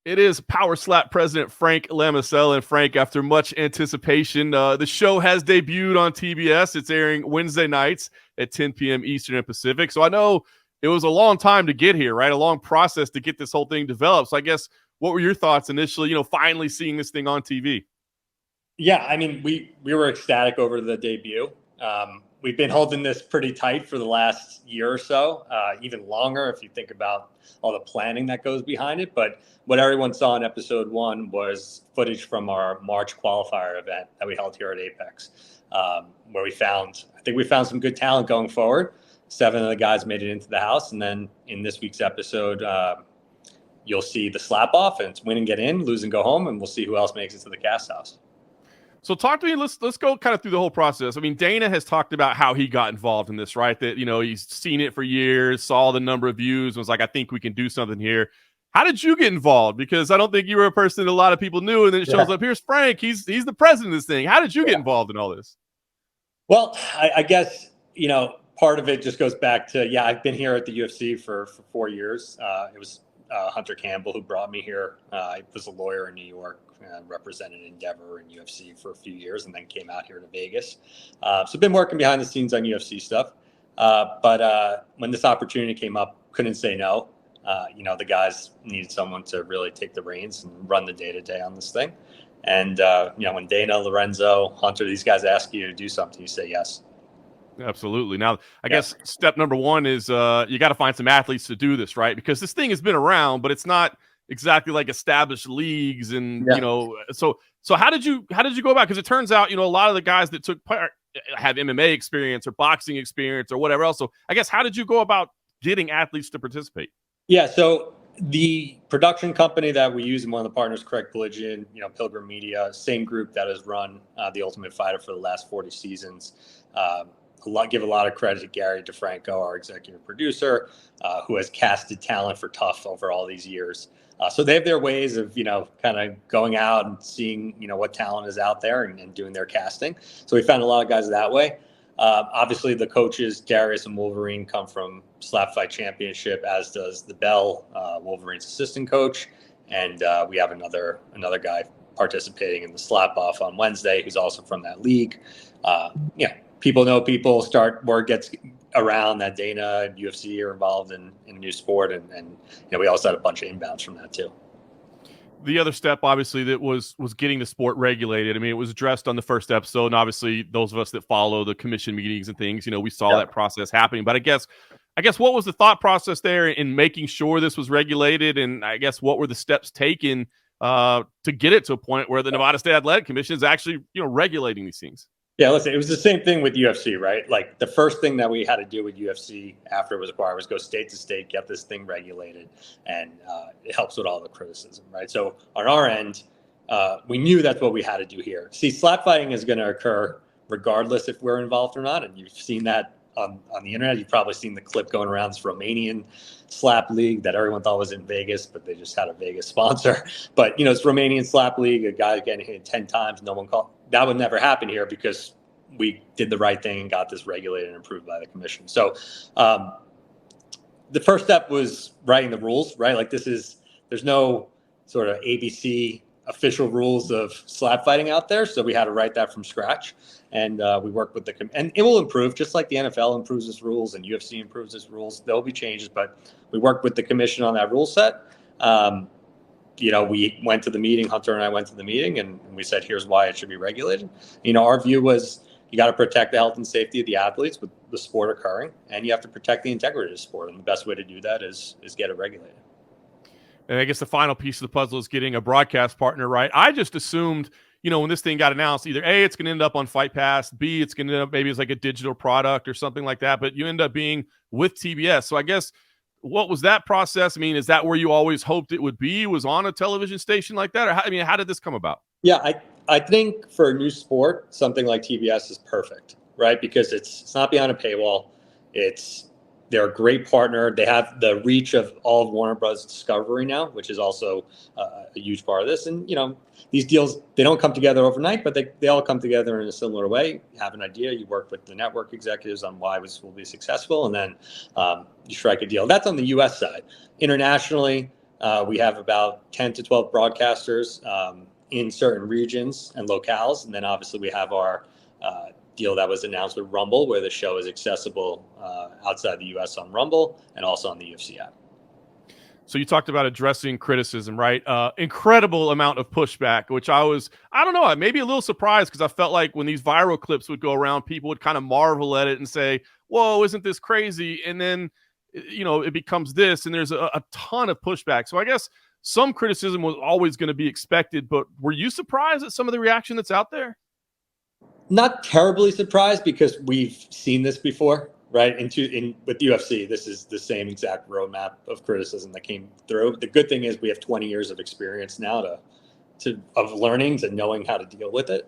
It is Power Slap President Frank Lamicella. And Frank, after much anticipation, the show has debuted on TBS. It's airing Wednesday nights at 10 p.m. Eastern and Pacific. So I know it was a long time to get here, right? A long process to get this whole thing developed. So I guess what were your thoughts initially, finally seeing this thing on TV? Yeah, I mean, we were ecstatic over the debut. We've been holding this pretty tight for the last year or so, even longer if you think about all the planning that goes behind it. But what everyone saw in episode 1 was footage from our March qualifier event that we held here at Apex, where I think we found some good talent going forward. 7 of the guys made it into the house. And then in this week's episode, you'll see the slap off, and it's win and get in, lose and go home. And we'll see who else makes it to the cast house. So talk to me. Let's go kind of through the whole process. I mean, Dana has talked about how he got involved in this, right? That, he's seen it for years, saw the number of views, and was like, I think we can do something here. How did you get involved? Because I don't think you were a person that a lot of people knew, and then it shows up, here's Frank. He's the president of this thing. How did you get involved in all this? Well, I guess, part of it just goes back to, I've been here at the UFC for 4 years. It was Hunter Campbell who brought me here. I was a lawyer in New York and represented Endeavor and UFC for a few years, and then came out here to Vegas. So been working behind the scenes on UFC stuff. But when this opportunity came up, couldn't say no. The guys needed someone to really take the reins and run the day-to-day on this thing. And, when Dana, Lorenzo, Hunter, these guys ask you to do something, you say yes. Absolutely. Now, I guess step number 1 is you got to find some athletes to do this, right? Because this thing has been around, but it's not exactly like established leagues. And, so how did you go about it? Because it turns out, a lot of the guys that took part have MMA experience or boxing experience or whatever else. So I guess how did you go about getting athletes to participate? Yeah. So the production company that we use, and one of the partners, Craig Peligian, Pilgrim Media, same group that has run The Ultimate Fighter for the last 40 seasons. Give a lot of credit to Gary DeFranco, our executive producer, who has casted talent for Tough over all these years. So they have their ways of, kind of going out and seeing, what talent is out there and doing their casting. So we found a lot of guys that way. Obviously, the coaches, Darius and Wolverine, come from Slap Fight Championship, as does the Bell, Wolverine's assistant coach. And we have another guy participating in the slap off on Wednesday, who's also from that league. People know people, word gets around that Dana and UFC are involved in a new sport. And we also had a bunch of inbounds from that too. The other step, obviously, that was getting the sport regulated. I mean, it was addressed on the first episode, and obviously those of us that follow the commission meetings and things, we saw that process happening. But I guess what was the thought process there in making sure this was regulated? And I guess what were the steps taken to get it to a point where the Nevada State Athletic Commission is actually, regulating these things? Yeah, listen, it was the same thing with UFC, right? Like the first thing that we had to do with UFC after it was acquired was go state to state, get this thing regulated, and it helps with all the criticism, right? So on our end, we knew that's what we had to do here. See, slap fighting is going to occur regardless if we're involved or not, and you've seen that on the internet. You've probably seen the clip going around, this Romanian slap league that everyone thought was in Vegas, but they just had a Vegas sponsor. But, it's Romanian slap league, a guy getting hit 10 times, no one called. That would never happen here because we did the right thing and got this regulated and approved by the commission. So the first step was writing the rules, right? Like there's no sort of ABC official rules of slap fighting out there. So we had to write that from scratch. And we worked with and it will improve, just like the NFL improves its rules and UFC improves its rules. There'll be changes, but we worked with the commission on that rule set. We went to the meeting, Hunter and I went to the meeting, and we said, here's why it should be regulated. Our view was you got to protect the health and safety of the athletes with the sport occurring, and you have to protect the integrity of the sport. And the best way to do that is get it regulated. And I guess the final piece of the puzzle is getting a broadcast partner, right? I just assumed, when this thing got announced, either A, it's going to end up on Fight Pass, B, it's going to end up maybe it's like a digital product or something like that, but you end up being with TBS. So I guess, what was that process? I mean, is that where you always hoped it would be, was on a television station like that? Or how did this come about? Yeah, I think for a new sport, something like TBS is perfect, right? Because it's not behind a paywall. They're a great partner. They have the reach of all of Warner Bros. Discovery now, which is also a huge part of this. And, these deals, they don't come together overnight, but they all come together in a similar way. You have an idea, you work with the network executives on why this will be successful, and then you strike a deal. That's on the U.S. side. Internationally, We have about 10 to 12 broadcasters in certain regions and locales. And then obviously we have our deal that was announced with Rumble, where the show is accessible outside the US on Rumble and also on the UFC app. So you talked about addressing criticism, right? Incredible amount of pushback, which I don't know, maybe a little surprised, because I felt like when these viral clips would go around, people would kind of marvel at it and say, whoa, isn't this crazy? And then, it becomes this, and there's a ton of pushback. So I guess some criticism was always going to be expected, but were you surprised at some of the reaction that's out there? Not terribly surprised, because we've seen this before. Right. With UFC, this is the same exact roadmap of criticism that came through. The good thing is we have 20 years of experience now of learnings and knowing how to deal with it.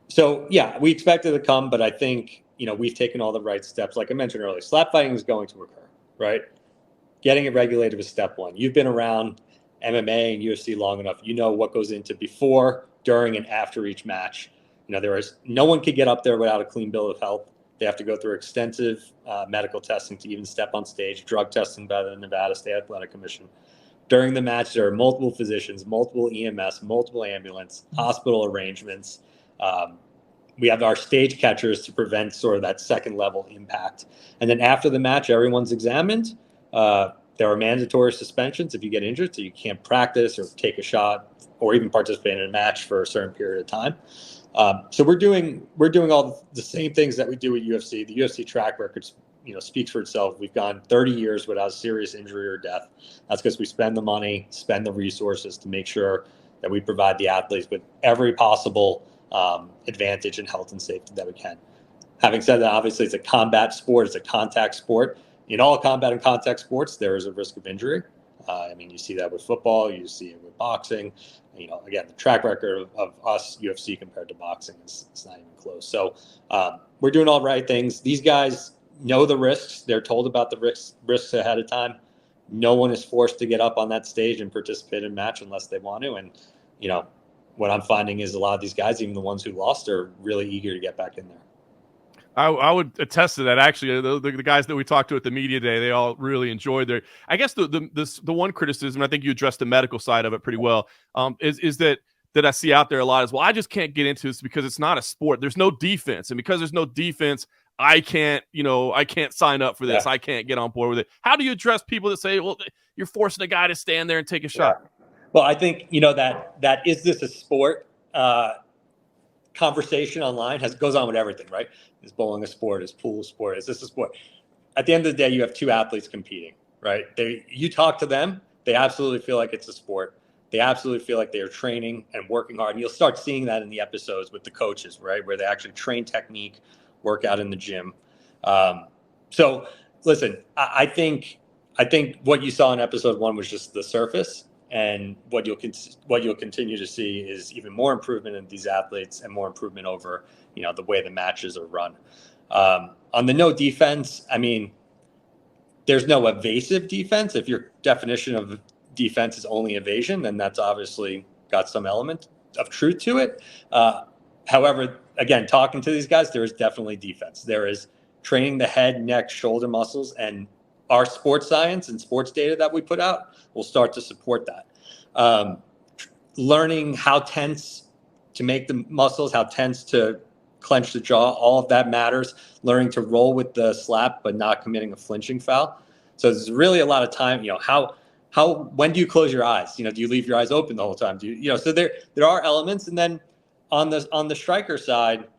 So yeah, we expected it to come, but I think, we've taken all the right steps. Like I mentioned earlier, slap fighting is going to occur, right? Getting it regulated was step one. You've been around MMA and UFC long enough. You know what goes into before, during, and after each match. No one could get up there without a clean bill of health. They have to go through extensive medical testing to even step on stage, drug testing by the Nevada State Athletic Commission. During the match, there are multiple physicians, multiple EMS, multiple ambulance, hospital arrangements. We have our stage catchers to prevent sort of that second level impact. And then after the match, everyone's examined. There are mandatory suspensions if you get injured, so you can't practice or take a shot or even participate in a match for a certain period of time. So we're doing all the same things that we do with UFC. The UFC track record, speaks for itself. We've gone 30 years without serious injury or death. That's because we spend the money, spend the resources to make sure that we provide the athletes with every possible advantage in health and safety that we can. Having said that, obviously it's a combat sport. It's a contact sport. In all combat and contact sports, there is a risk of injury. You see that with football. You see it with boxing. Again, the track record of us, UFC, compared to boxing is not even close. So we're doing all the right things. These guys know the risks. They're told about the risks ahead of time. No one is forced to get up on that stage and participate in a match unless they want to. And, what I'm finding is a lot of these guys, even the ones who lost, are really eager to get back in there. I would attest to that. Actually, the guys that we talked to at the media day, they all really enjoyed their. I guess the one criticism, I think you addressed the medical side of it pretty well, is that I see out there a lot is, well, I just can't get into this because it's not a sport. There's no defense, and because there's no defense, I can't sign up for this. Yeah. I can't get on board with it. How do you address people that say, well, you're forcing a guy to stand there and take a shot? Well, I think that is this a sport? Conversation online goes on with everything, right? Is bowling a sport? Is pool a sport? Is this a sport? At the end of the day, you have two athletes competing, right? You talk to them, they absolutely feel like it's a sport. They absolutely feel like they are training and working hard. And you'll start seeing that in the episodes with the coaches, right? Where they actually train technique, work out in the gym. So listen, I think what you saw in episode 1 was just the surface. And what you'll continue to see is even more improvement in these athletes and more improvement over, the way the matches are run. On the no defense, there's no evasive defense. If your definition of defense is only evasion, then that's obviously got some element of truth to it. However, again, talking to these guys, there is definitely defense. There is training the head, neck, shoulder muscles, and our sports science and sports data that we put out will start to support that. Learning how tense to make the muscles, how tense to clench the jaw, all of that matters. Learning to roll with the slap, but not committing a flinching foul. So there's really a lot of time, when do you close your eyes? Do you leave your eyes open the whole time? So there are elements. And then on the striker side,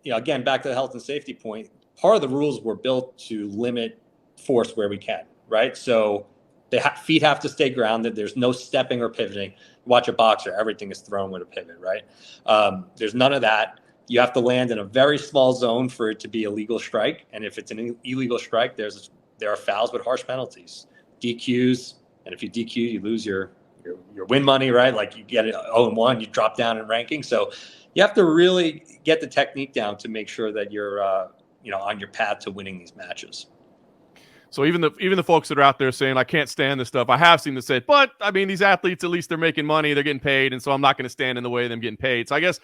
again, back to the health and safety point, part of the rules were built to limit force where we can, right? So the feet have to stay grounded. There's no stepping or pivoting. Watch a boxer, everything is thrown with a pivot, right? There's none of that. You have to land in a very small zone for it to be a legal strike. And if it's an illegal strike, there are fouls with harsh penalties, DQs. And if you DQ, you lose your win money, right? Like you get it 0-1, you drop down in ranking. So you have to really get the technique down to make sure that you're on your path to winning these matches. So even the folks that are out there saying, I can't stand this stuff, I have seen them say, but these athletes, at least they're making money, they're getting paid, and so I'm not going to stand in the way of them getting paid. So I guess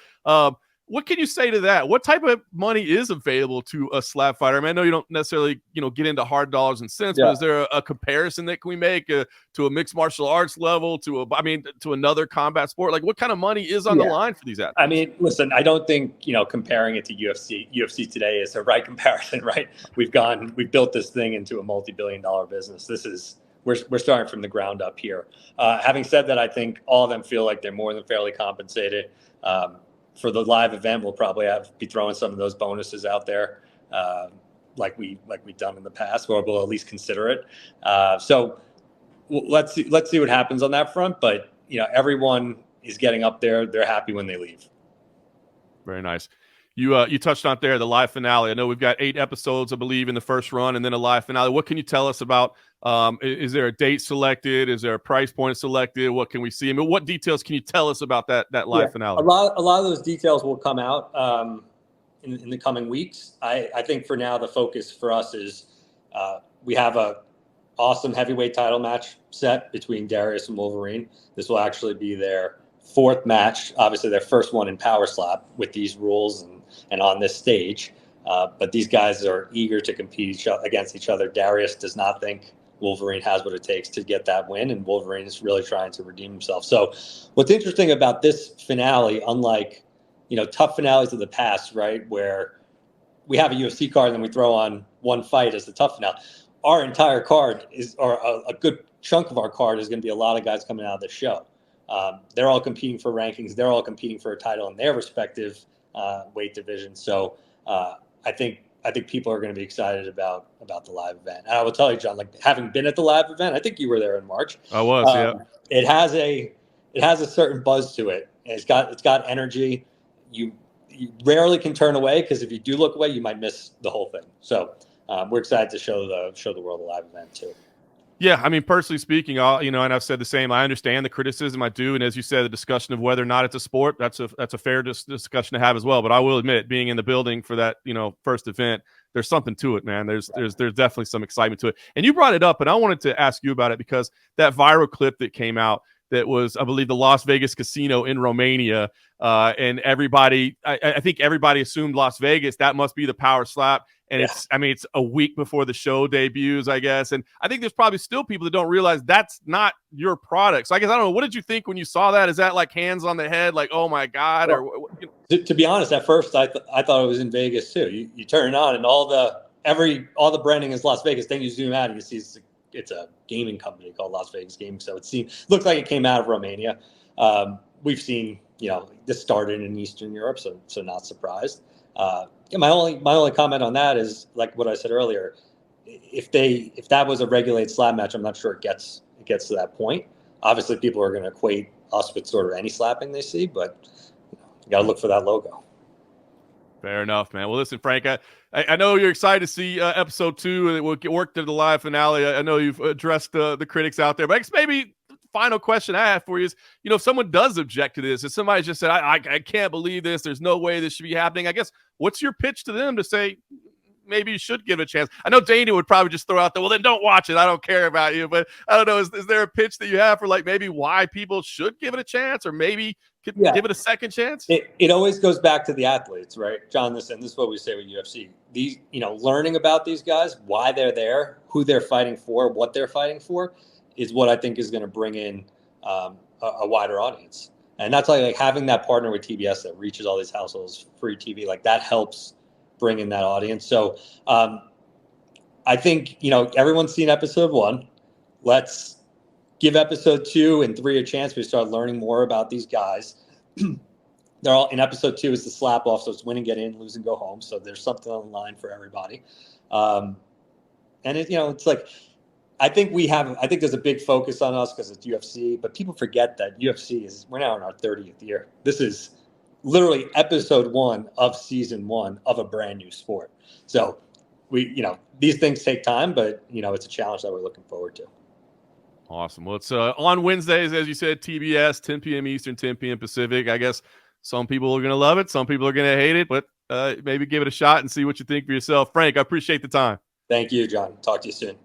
What can you say to that? What type of money is available to a slap fighter? I mean, I know you don't necessarily, get into hard dollars and cents, but is there a comparison that can we make to a mixed martial arts level, to another combat sport? Like, what kind of money is on the line for these athletes? I mean, listen, I don't think, comparing it to UFC today is the right comparison, right? We've built this thing into a multi-billion-dollar business. We're starting from the ground up here. Having said that, I think all of them feel like they're more than fairly compensated. For the live event, we'll probably be throwing some of those bonuses out there, like we've done in the past, or we'll at least consider it. So let's see what happens on that front. But everyone is getting up there. They're happy when they leave. Very nice. You touched on it there, the live finale. I know we've got 8 episodes, I believe, in the first run, and then a live finale. What can you tell us about? Is there a date selected? Is there a price point selected? What can we see? I mean, what details can you tell us about that live finale? A lot of those details will come out in the coming weeks. I think for now the focus for us is we have a awesome heavyweight title match set between Darius and Wolverine. This will actually be their 4th match, obviously their first one in Power Slap with these rules and on this stage. But these guys are eager to compete against each other. Darius does not think Wolverine has what it takes to get that win, and Wolverine is really trying to redeem himself. So what's interesting about this finale, unlike tough finales of the past, right, where we have a UFC card and then we throw on one fight as the tough finale, our entire card or a good chunk of our card is going to be a lot of guys coming out of the show. They're all competing for rankings. They're all competing for a title in their respective weight division. So I think people are going to be excited about the live event. And I will tell you, John, like having been at the live event, I think you were there in March. I was, yeah. It has a certain buzz to it. It's got energy. You rarely can turn away, because if you do look away, you might miss the whole thing. So we're excited to show the world a live event too. Yeah, I mean, personally speaking, and I've said the same. I understand the criticism, I do, and as you said, the discussion of whether or not it's a sport, that's a fair discussion to have as well. But I will admit, being in the building for that, first event, there's something to it, man. There's definitely some excitement to it. And you brought it up, and I wanted to ask you about it because that viral clip that came out, that was, I believe, the Las Vegas casino in Romania, and everybody, I think everybody assumed Las Vegas. That must be the Power Slap. And it's a week before the show debuts, I guess. And I think there's probably still people that don't realize that's not your product. So I guess, I don't know, what did you think when you saw that? Is that like hands on the head, like, oh my God? Well, to be honest, at first I thought it was in Vegas too. You turn it on and all the branding is Las Vegas. Then you zoom out and you see it's a gaming company called Las Vegas Gaming. So looks like it came out of Romania. We've seen, this started in Eastern Europe, so not surprised. My only comment on that is, like what I said earlier, if that was a regulated slap match, I'm not sure it gets to that point. Obviously, people are going to equate us with sort of any slapping they see, but you got to look for that logo. Fair enough, man. Well, listen, Frank, I know you're excited to see episode 2, and we'll get work to the live finale. I know you've addressed the critics out there, but I guess maybe final question I have for you is, if someone does object to this, if somebody just said, I can't believe this, there's no way this should be happening, I guess, what's your pitch to them to say, maybe you should give it a chance? I know Dana would probably just throw out there, well, then don't watch it, I don't care about you. But I don't know, is there a pitch that you have for, like, maybe why people should give it a chance, or maybe give it a second chance? It always goes back to the athletes, right, John? This is what we say with UFC. These, learning about these guys, why they're there, who they're fighting for, what they're fighting for, is what I think is going to bring in a wider audience. And that's like having that partner with TBS that reaches all these households, free TV, like that helps bring in that audience. So I think, everyone's seen episode 1. Let's give episode 2 and 3 a chance. We start learning more about these guys. They're all in episode 2 is the slap off. So it's win and get in, lose and go home. So there's something on the line for everybody. And it's like, I think there's a big focus on us because it's UFC, but people forget that we're now in our 30th year. This is literally episode 1 of season 1 of a brand new sport. So these things take time, but it's a challenge that we're looking forward to. Awesome. Well, it's on Wednesdays, as you said, TBS, 10 p.m. Eastern, 10 p.m. Pacific. I guess some people are going to love it. Some people are going to hate it, but maybe give it a shot and see what you think for yourself. Frank, I appreciate the time. Thank you, John. Talk to you soon.